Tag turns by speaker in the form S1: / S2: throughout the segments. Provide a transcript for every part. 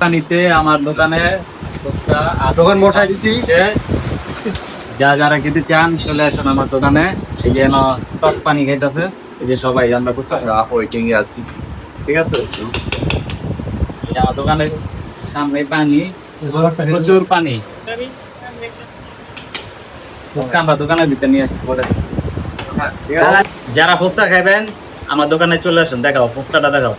S1: পানিতে আমার দোকানে
S2: দোকান বসাই দিছি।
S1: যারা খেতে চান চলে আসুন আমার দোকানে। এই যে টক পানি খাইতেছে, এই যে সবাই আমরা
S2: ওয়েটিং এ আছি।
S1: ঠিক আছে। এই যে আমার দোকানের সামনে পানি, প্রচুর পানি। ফুচকা আমরা দোকানের ভিতরে নিয়ে আসছি। যারা ফুচকা খাইবেন আমার দোকানে চলে আসুন, দেখাও ফুচকাটা দেখাও।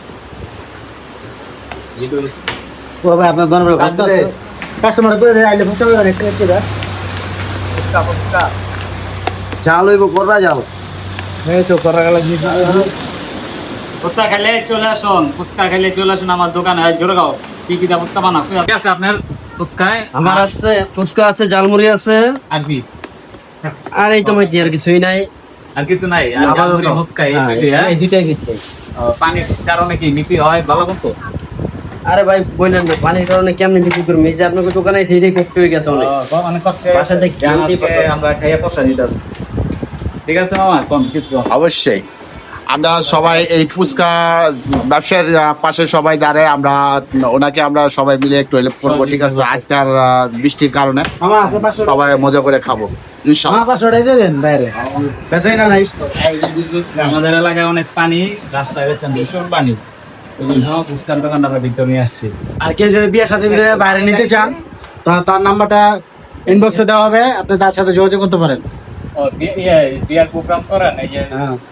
S2: আপনার দোকান কাস্টমার করে আইলে জাল হইব করবা যাও এই তো করা গেল।
S1: ফুচকা খাইলে চলে আসুন, ফুচকা খাইলে চলে আসুন আমার দোকানে। জোরে গাও কি কি ফুচকা বানাও। ঠিক আছে আপনার ফুচকায়?
S3: আমার আছে ফুচকা আছে, ঝালমুড়ি আছে,
S1: আর কি?
S3: আর এই তো আর কিছুই নাই।
S1: আর কিছু নাই? আর ঝালমুড়ি, ফুচকা
S3: এই দুইটাই গেছে।
S1: পানির কারণে কি বিক্রি হয় ভালো মতো?
S3: আরে ভাই বললেন না পানির কারণে কেমনে বিক্রি করবো? এই যে আপনাকে দোকানে সেইটাই কষ্ট হয়ে গেছে অনেক।
S1: মানে
S3: বাসাতে
S1: আমরা খাইয়া পয়সা দিতেছি। ঠিক আছে মামা, কম কিছু
S2: অবশ্যই আমরা সবাই এই ফুচকা ব্যবসার পাশে সবাই দাঁড়ায়, আমরা ওনাকে আমরা সবাই মিলে একটু হেল্প করবো। ঠিক আছে, আজকাল বৃষ্টির কারণে সবাই মজা করে খাবো ইনশাআল্লাহ।
S1: আমাদের এলাকায় অনেক পানি, রাস্তায় গেছেন ভীষণ পানি। ফুচকার দোকান আমরা ভিতরে নিয়ে আসছি।
S2: আর কেউ যদি বিয়ের সাথে বাইরে নিতে চান তার নাম্বারটা ইনবক্সে দেওয়া হবে, আপনি তার সাথে যোগাযোগ করতে পারেন।
S1: বিয়ার প্রোগ্রাম করেন, এই যে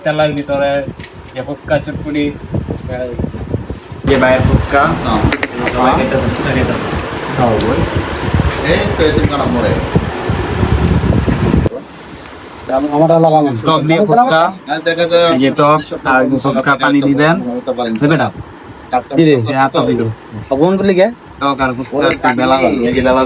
S1: তেলার ভিতরে যে ফুচকা চটপুরি, যে বাইরের ফুচকা সবাই খেতেছেন, ফুচকা খেতেছেন। টক দিয়ে ফুচকা, এই যে টক আর ফুচকা পানি দিবেন, দেবেন টক আর ফুচকা বেলা, এই যে বেলা